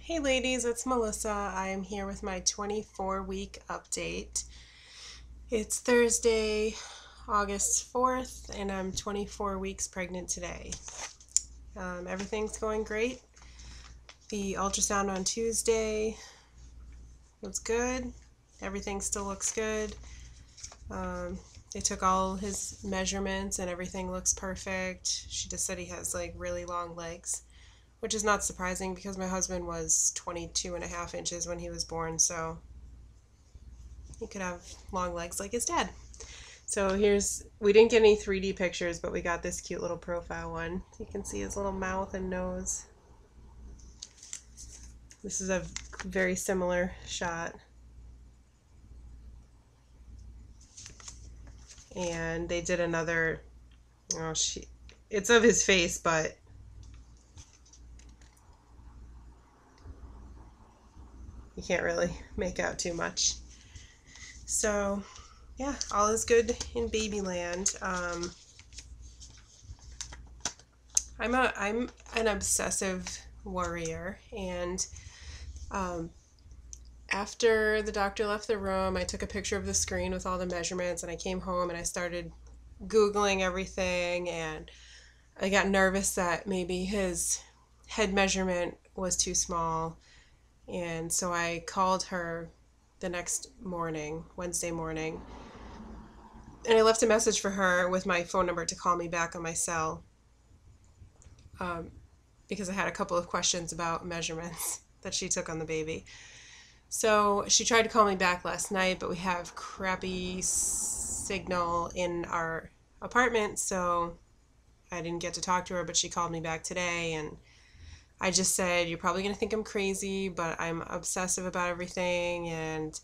Hey ladies, it's Melissa. I am here with my 24-week update. It's Thursday, August 4th, and I'm 24 weeks pregnant today. Everything's going great. The ultrasound on Tuesday was good. Everything still looks good. They took all his measurements and everything looks perfect. She just said he has like really long legs, which is not surprising because my husband was 22 and a half inches when he was born, so he could have long legs like his dad. So we didn't get any 3D pictures, but we got this cute little profile one. You can see his little mouth and nose. This is a very similar shot. And they did another, it's of his face, but you can't really make out too much. So, yeah, all is good in babyland. I'm an obsessive worrier, and after the doctor left the room, I took a picture of the screen with all the measurements, and I came home and I started Googling everything, and I got nervous that maybe his head measurement was too small, and so I called her the next morning, Wednesday morning, and I left a message for her with my phone number to call me back on my cell, because I had a couple of questions about measurements that she took on the baby. So she tried to call me back last night, but we have crappy signal in our apartment, so I didn't get to talk to her, but she called me back today, and I just said, you're probably going to think I'm crazy, but I'm obsessive about everything, and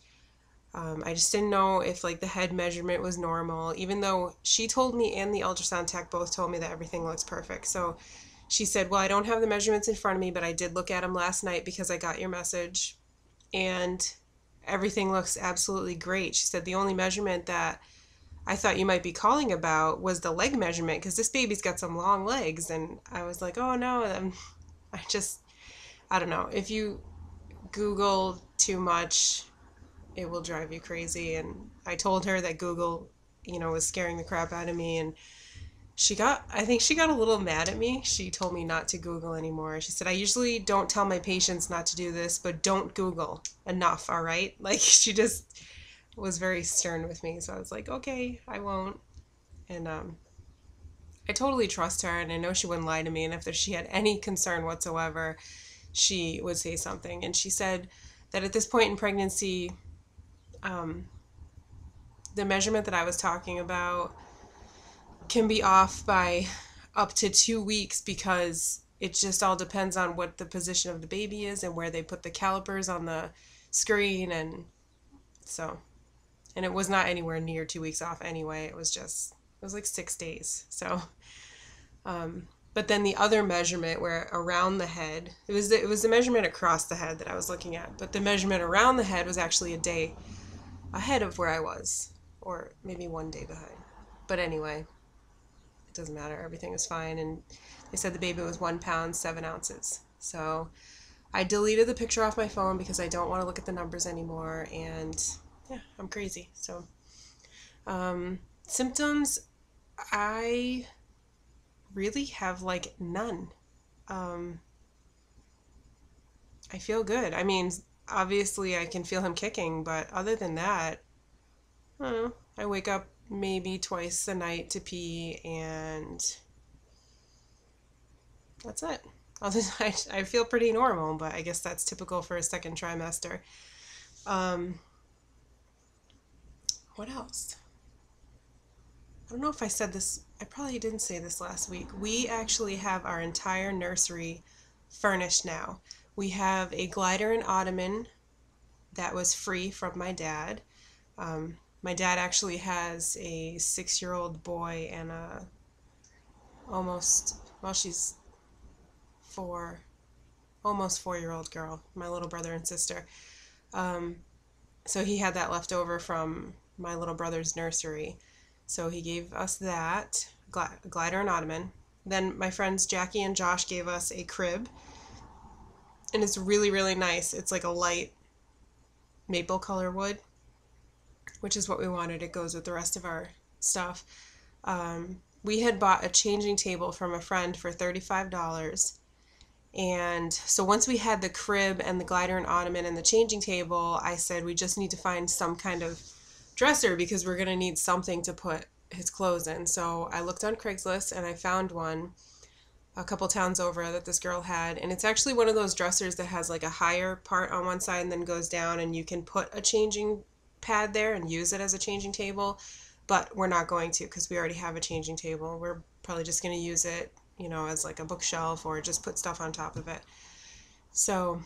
I just didn't know if like the head measurement was normal, even though she told me and the ultrasound tech both told me that everything looks perfect. So she said, well, I don't have the measurements in front of me, but I did look at them last night because I got your message, and everything looks absolutely great. She said the only measurement that I thought you might be calling about was the leg measurement because this baby's got some long legs. And I was like, oh no, I don't know. If you Google too much, it will drive you crazy. And I told her that Google, was scaring the crap out of me. And I think she got a little mad at me. She told me not to Google anymore. She said, I usually don't tell my patients not to do this, but don't Google enough, all right? Like, she just was very stern with me. So I was like, okay, I won't. And I totally trust her, and I know she wouldn't lie to me. And if she had any concern whatsoever, she would say something. And she said that at this point in pregnancy, the measurement that I was talking about can be off by up to 2 weeks because it just all depends on what the position of the baby is and where they put the calipers on the screen. And it was not anywhere near 2 weeks off anyway. It was like 6 days. So, but then the other measurement where around the head, it was the measurement across the head that I was looking at, but the measurement around the head was actually a day ahead of where I was, or maybe 1 day behind. But anyway, it doesn't matter. Everything was fine. And they said the baby was 1 pound, 7 ounces. So I deleted the picture off my phone because I don't want to look at the numbers anymore. And yeah, I'm crazy. So symptoms, I really have like none. I feel good. I mean, obviously I can feel him kicking, but other than that, I don't know. I wake up maybe twice a night to pee, and that's it. I feel pretty normal, but I guess that's typical for a second trimester. What else? I don't know if I said this. I probably didn't say this last week. We actually have our entire nursery furnished now. We have a glider and ottoman that was free from my dad. My dad actually has a 6-year-old boy and she's 4, almost 4-year-old girl, my little brother and sister. So he had that left over from my little brother's nursery. So he gave us that, glider and ottoman. Then my friends Jackie and Josh gave us a crib. and it's really, really nice. It's like a light maple color wood, which is what we wanted. It goes with the rest of our stuff. We had bought a changing table from a friend for $35. And so once we had the crib and the glider and ottoman and the changing table, I said we just need to find some kind of dresser because we're going to need something to put his clothes in. So I looked on Craigslist and I found one a couple towns over that this girl had, and it's actually one of those dressers that has like a higher part on one side and then goes down, and you can put a changing pad there and use it as a changing table, but we're not going to because we already have a changing table. We're probably just going to use it, you know, as like a bookshelf or just put stuff on top of it. So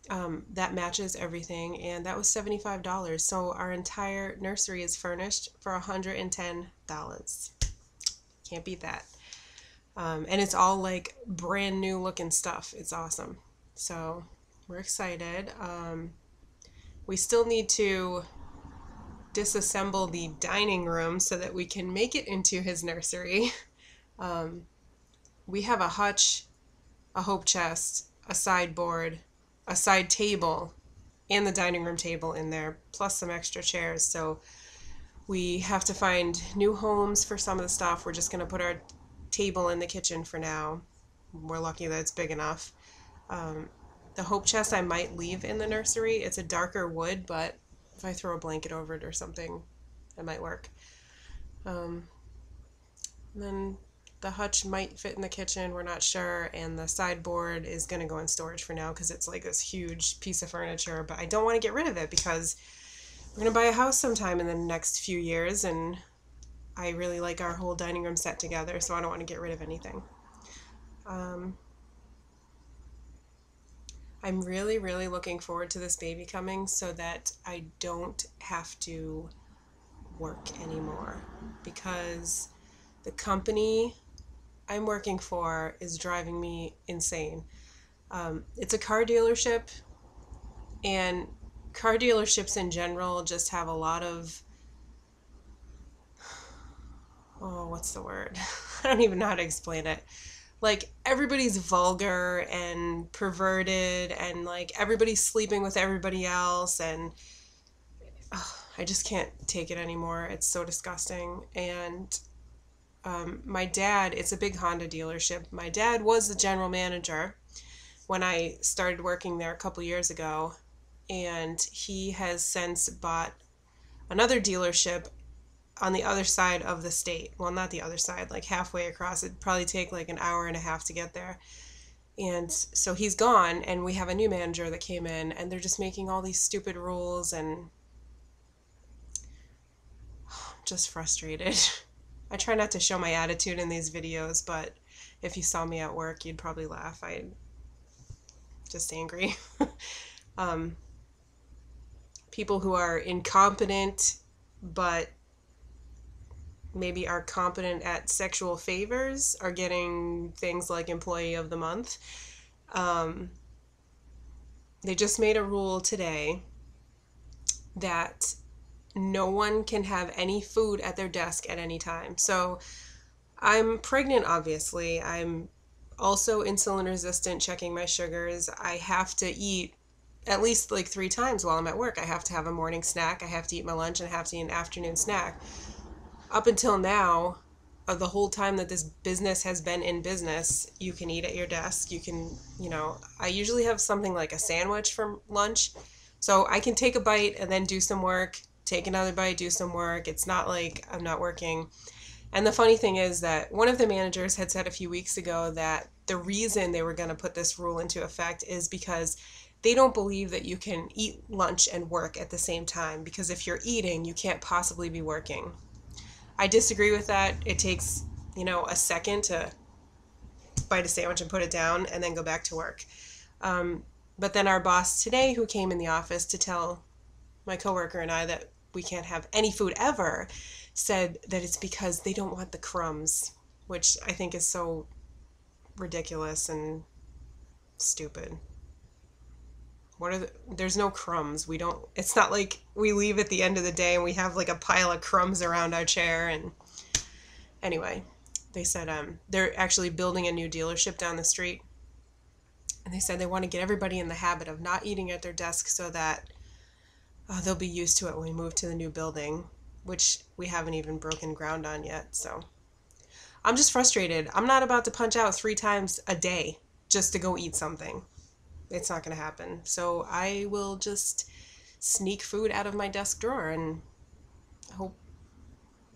that matches everything, and that was $75. So our entire nursery is furnished for $110. Can't beat that. And it's all like brand new looking stuff. It's awesome. So we're excited. We still need to disassemble the dining room so that we can make it into his nursery. We have a hutch, a hope chest, a sideboard, a side table, and the dining room table in there, plus some extra chairs. So we have to find new homes for some of the stuff. We're just going to put our table in the kitchen for now. We're lucky that it's big enough. The hope chest I might leave in the nursery. It's a darker wood, but if I throw a blanket over it or something, it might work. Then the hutch might fit in the kitchen, we're not sure, and the sideboard is going to go in storage for now because it's like this huge piece of furniture, but I don't want to get rid of it because we're going to buy a house sometime in the next few years, and I really like our whole dining room set together, so I don't want to get rid of anything. I'm really, really looking forward to this baby coming so that I don't have to work anymore, because the company I'm working for is driving me insane. It's a car dealership, and car dealerships in general just have a lot of, what's the word? I don't even know how to explain it. Like, everybody's vulgar and perverted, and like everybody's sleeping with everybody else, and I just can't take it anymore. It's so disgusting. And my dad, it's a big Honda dealership. My dad was the general manager when I started working there a couple years ago, and he has since bought another dealership on the other side of the state. Well, not the other side, like halfway across. It'd probably take like an hour and a half to get there. And so he's gone, and we have a new manager that came in, and they're just making all these stupid rules, and I'm just frustrated. I try not to show my attitude in these videos, but if you saw me at work, you'd probably laugh. I'm just angry. People who are incompetent, but maybe are competent at sexual favors are getting things like Employee of the Month. They just made a rule today that no one can have any food at their desk at any time. So I'm pregnant, obviously. I'm also insulin resistant, checking my sugars. I have to eat at least like 3 times while I'm at work. I have to have a morning snack, I have to eat my lunch, and I have to eat an afternoon snack. Up until now, the whole time that this business has been in business, you can eat at your desk. You can, I usually have something like a sandwich for lunch. So I can take a bite and then do some work, take another bite, do some work. It's not like I'm not working. And the funny thing is that one of the managers had said a few weeks ago that the reason they were going to put this rule into effect is because they don't believe that you can eat lunch and work at the same time, because if you're eating, you can't possibly be working. I disagree with that. It takes, a second to bite a sandwich and put it down and then go back to work. But then our boss today, who came in the office to tell my coworker and I that we can't have any food ever, said that it's because they don't want the crumbs, which I think is so ridiculous and stupid. There's no crumbs. It's not like we leave at the end of the day and we have like a pile of crumbs around our chair. And anyway, they said they're actually building a new dealership down the street, And they said they want to get everybody in the habit of not eating at their desk so that they'll be used to it when we move to the new building, which we haven't even broken ground on yet. So I'm just frustrated. I'm not about to punch out 3 times a day just to go eat something. It's not going to happen. So I will just sneak food out of my desk drawer and hope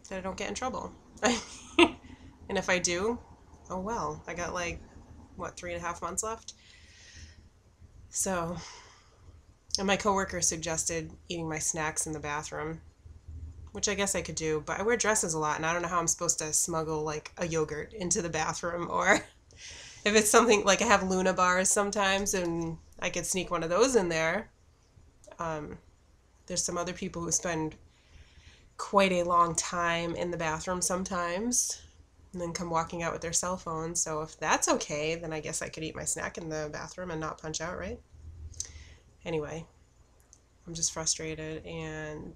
that I don't get in trouble. And if I do, oh well. I got like, 3.5 months left? So, and my coworker suggested eating my snacks in the bathroom, which I guess I could do, but I wear dresses a lot, and I don't know how I'm supposed to smuggle like a yogurt into the bathroom, or if it's something like I have Luna bars sometimes, and I could sneak one of those in there. There's some other people who spend quite a long time in the bathroom sometimes, and then come walking out with their cell phone. So if that's okay, then I guess I could eat my snack in the bathroom and not punch out, right? Anyway, I'm just frustrated, and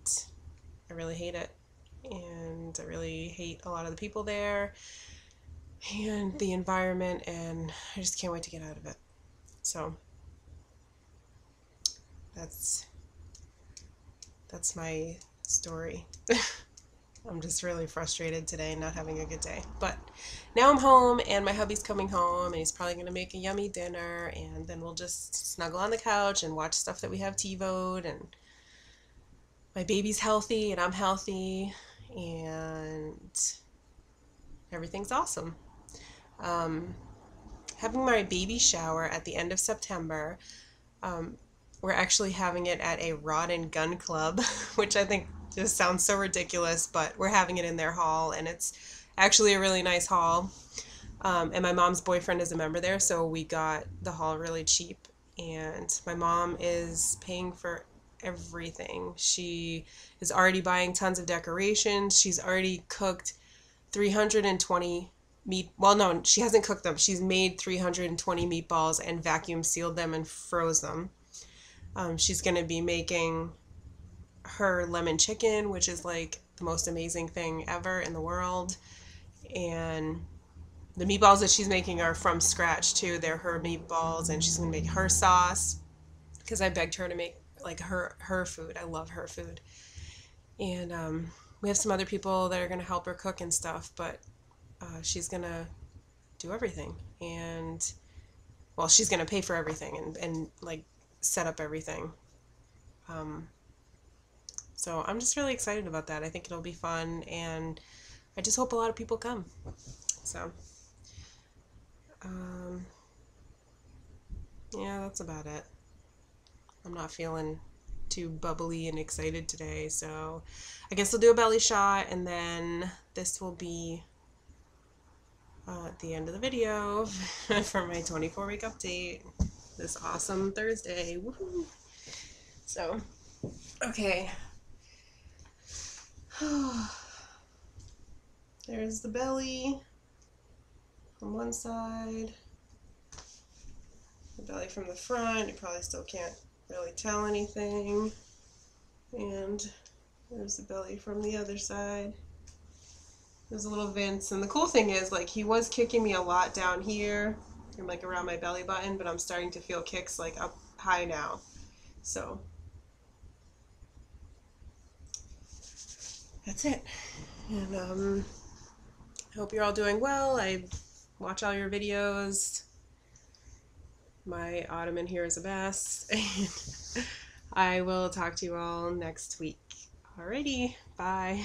I really hate it. And I really hate a lot of the people there and the environment, and I just can't wait to get out of it. So that's my story. I'm just really frustrated today, not having a good day. But now I'm home, and my hubby's coming home, and he's probably going to make a yummy dinner, and then we'll just snuggle on the couch and watch stuff that we have TiVo'd, and my baby's healthy, and I'm healthy, and everything's awesome. Having my baby shower at the end of September. We're actually having it at a rod and gun club, which I think just sounds so ridiculous, but we're having it in their hall, and it's actually a really nice hall. And my mom's boyfriend is a member there, so we got the hall really cheap, and my mom is paying for everything. She is already buying tons of decorations. She's already cooked 320 well, no, she hasn't cooked them. She's made 320 meatballs and vacuum sealed them and froze them. She's going to be making her lemon chicken, which is like the most amazing thing ever in the world. And the meatballs that she's making are from scratch too. They're her meatballs, and she's going to make her sauce because I begged her to make like her food. I love her food. And we have some other people that are going to help her cook and stuff, but she's going to do everything. And, well, she's going to pay for everything and like set up everything. So I'm just really excited about that. I think it'll be fun, and I just hope a lot of people come. So, yeah, that's about it. I'm not feeling too bubbly and excited today, so I guess I'll do a belly shot, and then this will be at the end of the video for my 24-week update this awesome Thursday. Woohoo! So, okay. There's the belly from one side, the belly from the front. You probably still can't really tell anything. And there's the belly from the other side. There's a little Vince, and the cool thing is, like, he was kicking me a lot down here and like around my belly button, but I'm starting to feel kicks like up high now. So that's it. And I hope you're all doing well. I watch all your videos. My ottoman here is the best. I will talk to you all next week. Alrighty, bye.